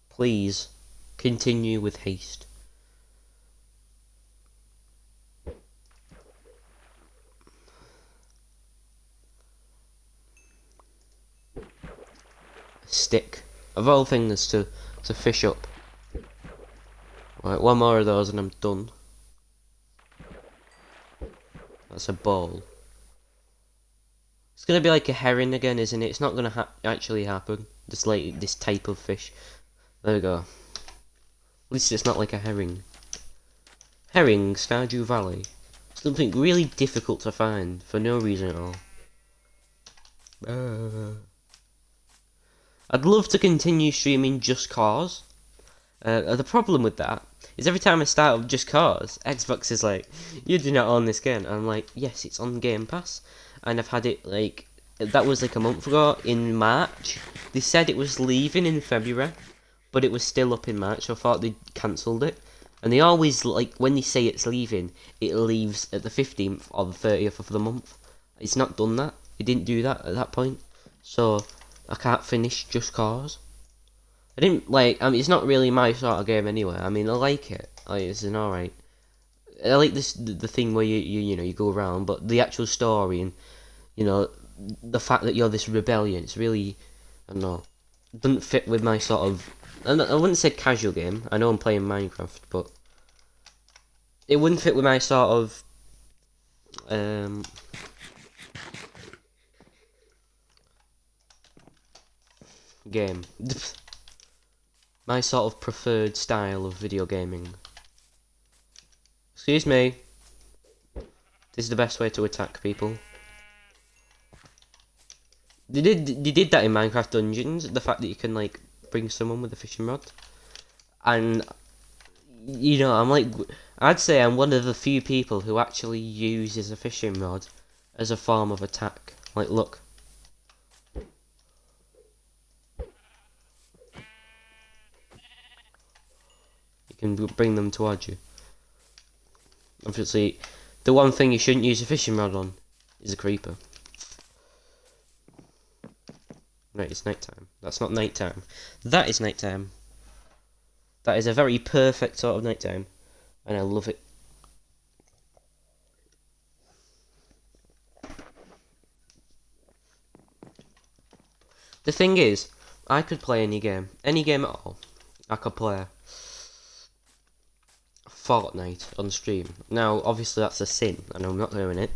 Please continue with haste. Stick of all things to fish up. Right, 1 more of those and I'm done. That's a ball. It's gonna be like a herring again, isn't it? It's not gonna actually happen. Just like this type of fish. There we go. At least it's not like a herring. Herring, Stardew Valley. Something really difficult to find for no reason at all. I'd love to continue streaming Just Cause. The problem with that is every time I start up Just Cause, Xbox is like, you do not own this game. And I'm like, yes, it's on Game Pass. And I've had it like, that was like a month ago in March. They said it was leaving in February, but it was still up in March, so I thought they'd cancelled it. And they always, like, when they say it's leaving, it leaves at the 15th or the 30th of the month. It's not done that. It didn't do that at that point. So, I can't finish Just Cause. I didn't, like, I mean, it's not really my sort of game anyway. I mean, I like it. Like, it's an alright. I like this, the thing where you know, you go around, but the actual story and, you know, the fact that you're this rebellion, it's really, I don't know, doesn't fit with my sort of, I wouldn't say casual game. I know I'm playing Minecraft, but it wouldn't fit with my sort of game. My sort of preferred style of video gaming. Excuse me. This is the best way to attack people. They did that in Minecraft Dungeons. The fact that you can like bring someone with a fishing rod, and you know, I'd say I'm one of the few people who actually uses a fishing rod as a form of attack. Like, look. You can bring them towards you. Obviously, the one thing you shouldn't use a fishing rod on is a creeper. Right, it's nighttime. That's not nighttime. That is nighttime. That is a very perfect sort of nighttime, and I love it. The thing is, I could play any game at all. I could play Fortnite on stream. Now, obviously that's a sin, and I'm not doing it.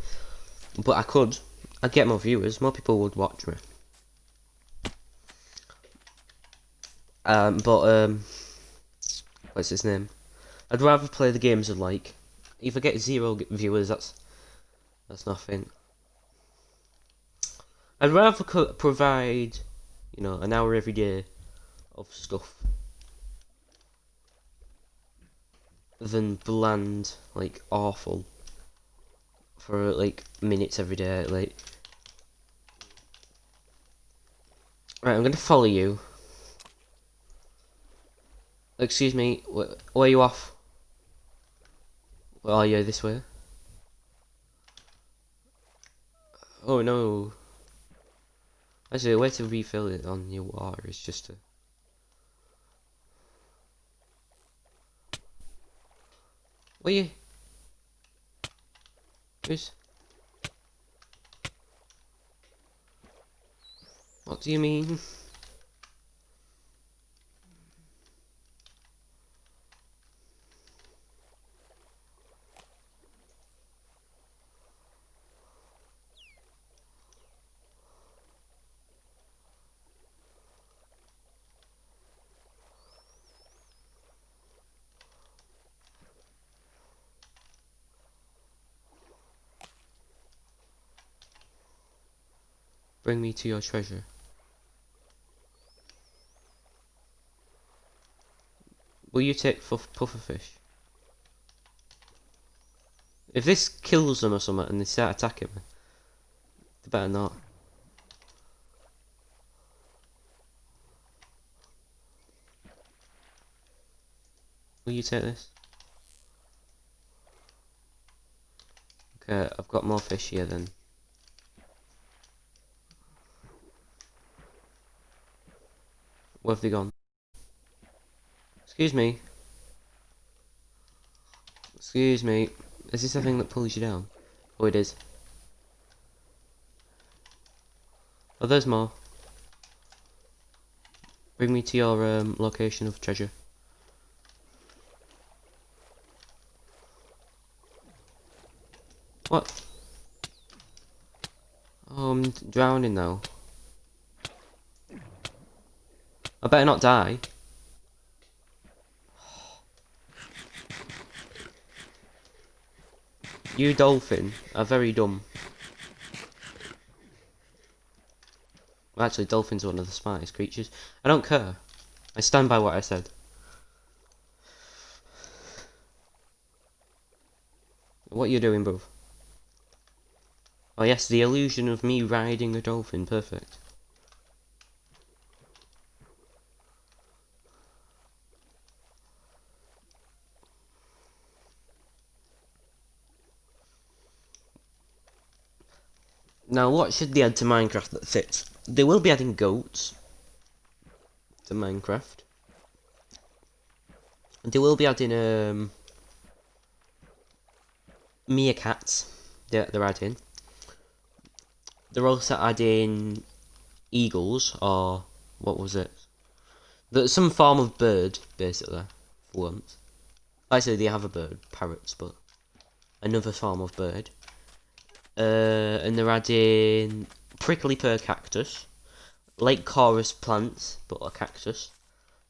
But I could. I'd get more viewers. More people would watch me. What's his name? I'd rather play the games I like if I get 0 viewers, that's nothing. I'd rather provide, you know, an hour every day of stuff than bland, like, awful for, like, minutes every day, like. Right, I'm gonna follow you. Excuse me, where are you off? Where are you, this way? Oh no. Actually, a way to refill it on your water is just to... Where you? Who's... What do you mean? Bring me to your treasure. Will you take pufferfish? If this kills them or something and they start attacking me, they better not. Will you take this? Okay, I've got more fish here then. Where have they gone? Excuse me. Excuse me. Is this a thing that pulls you down? Oh, it is. Oh, there's more. Bring me to your location of treasure. What? Oh, I'm drowning now. I better not die. You dolphin are very dumb. Well, actually, dolphins are one of the smartest creatures. I don't care. I stand by what I said. What are you doing, bruv? Oh yes, the illusion of me riding a dolphin. Perfect. Now, what should they add to Minecraft that fits? They will be adding goats to Minecraft. They will be adding meerkats. They're adding. They're also adding eagles, or what was it? There's some form of bird, basically, for once. Actually, they have a bird, parrots, but another form of bird. And they're adding prickly pear cactus, like chorus plants, but a cactus,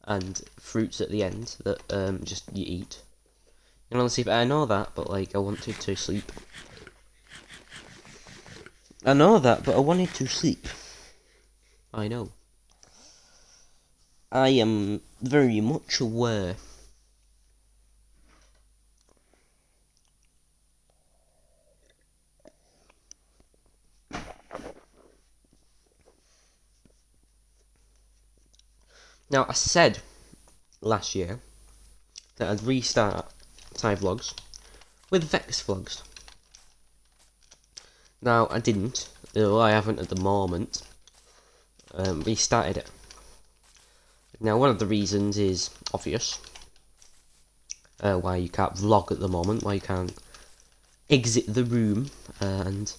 and fruits at the end that just you eat. And honestly, I know that, but like I wanted to sleep. I know that, but I wanted to sleep. I know. I am very much aware. Now, I said last year that I'd restart Vlogs with Vex Vlogs. Now, I didn't, though I haven't at the moment restarted it. Now, one of the reasons is obvious. Why you can't vlog at the moment, why you can't exit the room and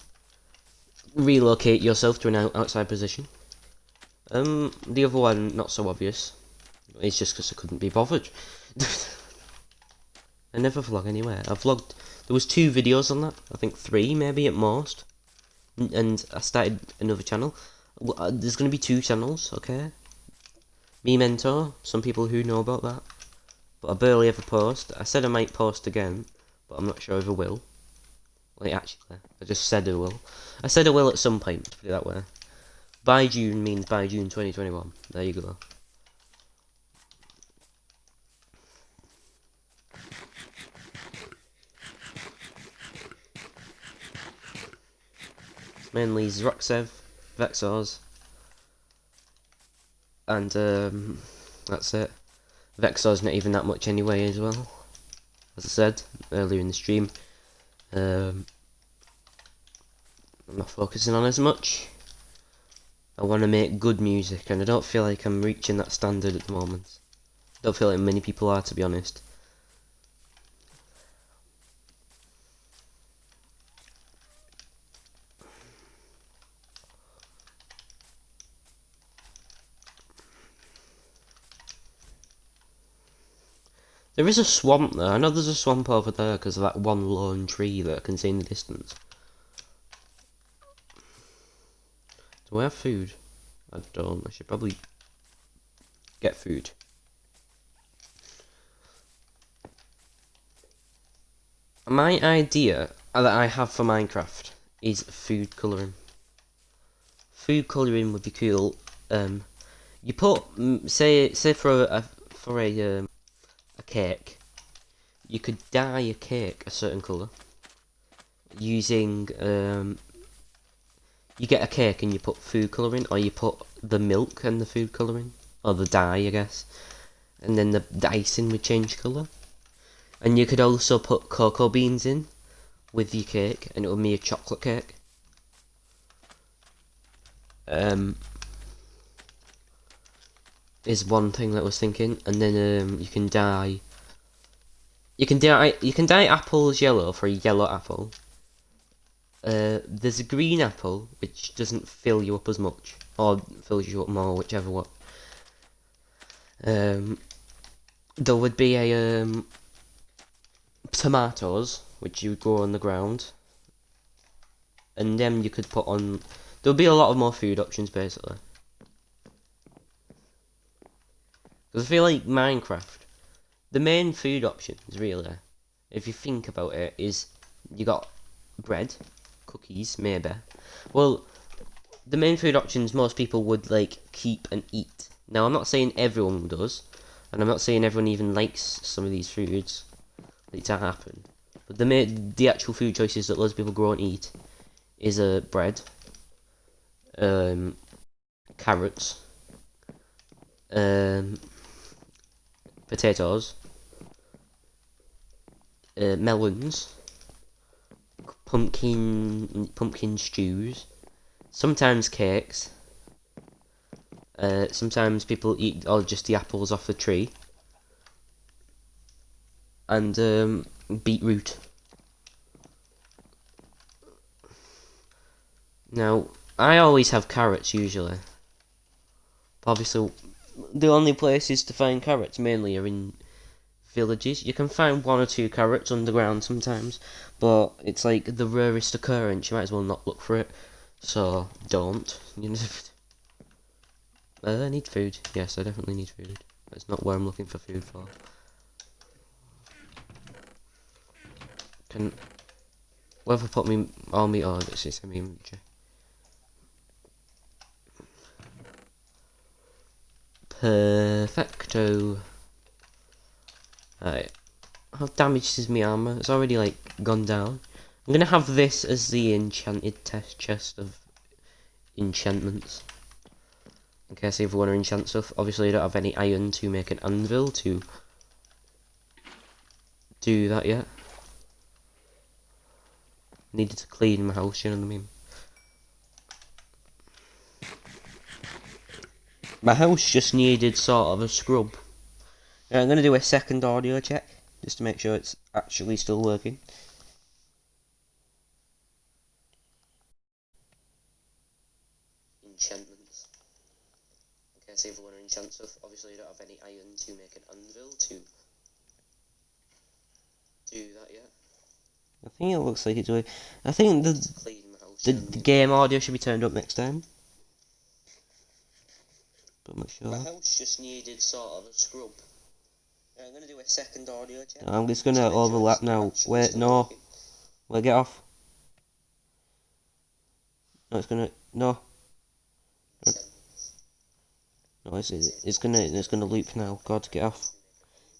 relocate yourself to an outside position. The other one, not so obvious. It's just because I couldn't be bothered. I never vlog anywhere. I vlogged. There was 2 videos on that. I think 3, maybe at most. And I started another channel. There's going to be 2 channels, okay? Me Mentor. Some people who know about that. But I barely ever post. I said I might post again, but I'm not sure if I will. Wait, actually, I just said I will. I said I will at some point, to put it that way. By June means by June 2021. There you go. Mainly Zroxev, Vexors, and that's it. Vexor's not even that much anyway as well. As I said earlier in the stream, I'm not focusing on as much. I want to make good music, and I don't feel like I'm reaching that standard at the moment. I don't feel like many people are, to be honest. There is a swamp there. I know there's a swamp over there because of that one lone tree that I can see in the distance. Do I have food? I don't. I should probably get food. My idea that I have for Minecraft is food colouring. Food colouring would be cool. You put say for a cake, you could dye a cake a certain colour using you get a cake and you put food colouring, or you put the milk and the food colouring, or the dye, I guess, and then the icing would change colour. And you could also put cocoa beans in with your cake, and it would be a chocolate cake. Is one thing that I was thinking, and then you can dye apples yellow for a yellow apple. There's a green apple which doesn't fill you up as much, or fills you up more, whichever one. There would be a tomatoes which you grow on the ground, and then you could put on. There'll be a lot of more food options basically. Because I feel like Minecraft, the main food options really, if you think about it, is you got bread, cookies, maybe. Well, the main food options most people would like keep and eat. Now, I'm not saying everyone does, and I'm not saying everyone even likes some of these foods like to happen. But the actual food choices that loads of people grow and eat is bread, carrots, potatoes, melons, pumpkin stews, sometimes cakes. Sometimes people eat just the apples off the tree, and beetroot. Now, I always have carrots usually. Obviously, the only places to find carrots mainly are in villages. You can find one or two carrots underground sometimes, but it's like the rarest occurrence. You might as well not look for it. So don't. I need food. Yes, I definitely need food. That's not where I'm looking for food for. What if I put me all me? Oh, this is my inventory. Perfecto. Alright. How damaged is my armor? It's already like gone down. I'm gonna have this as the enchanted test chest of enchantments. In case if you want to enchant stuff. Obviously I don't have any iron to make an anvil to do that yet. Needed to clean my house, you know what I mean? My house just needed sort of a scrub. Now, I'm going to do a second audio check, just to make sure it's actually still working. Enchantments. In case you want to enchant stuff, obviously you don't have any iron to make an anvil to do that yet. I think it looks like it's doing. I think the game audio should be turned up next time. But I'm not sure. My house just needed sort of a scrub. I'm going to do a second audio check. I'm just going to overlap now. Wait, no. Wait, get off. No, it's going to... No. No, it's gonna loop now. God, get off.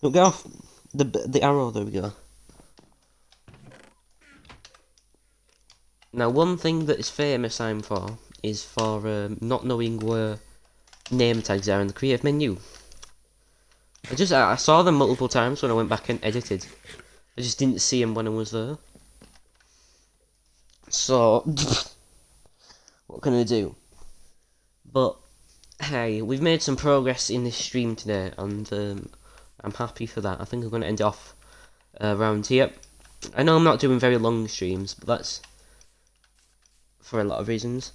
No, get off. The arrow. There we go. Now, one thing that is famous I'm for is for not knowing where name tags are in the creative menu. I saw them multiple times when I went back and edited. I just didn't see them when I was there. So, what can I do? But hey, we've made some progress in this stream today, and I'm happy for that. I think I'm going to end off around here. I know I'm not doing very long streams, but that's for a lot of reasons.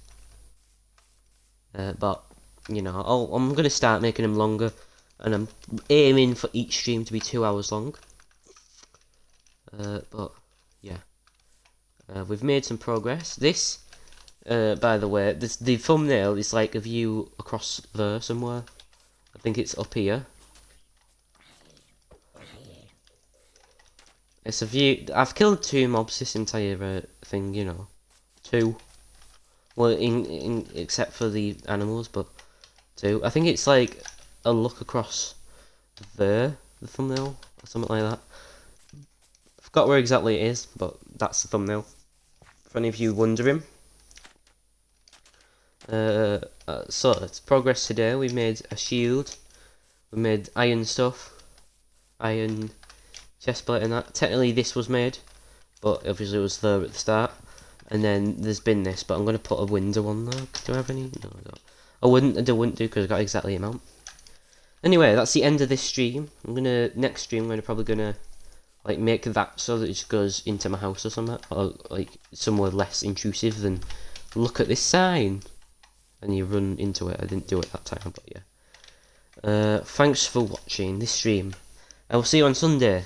But, you know, I'm going to start making them longer, and I'm aiming for each stream to be 2 hours long. But, yeah. We've made some progress. This, by the way, the thumbnail is like a view across there somewhere. I think it's up here. It's a view. I've killed 2 mobs this entire thing, you know. 2. Well, in except for the animals, but 2. I think it's like a look across there, the thumbnail, or something like that. I forgot where exactly it is, but that's the thumbnail. For any of you wondering. So, it's progress today. We made a shield. We made iron stuff. Iron chestplate and that. Technically this was made, but obviously it was there at the start. And then there's been this, but I'm going to put a window on there. Do I have any? No, I don't. I wouldn't do because I got exactly the amount. Anyway, that's the end of this stream. Next stream I'm probably gonna like make that so that it just goes into my house or something, or like somewhere less intrusive than look at this sign and you run into it. I didn't do it that time, but yeah. Thanks for watching this stream. I will see you on Sunday.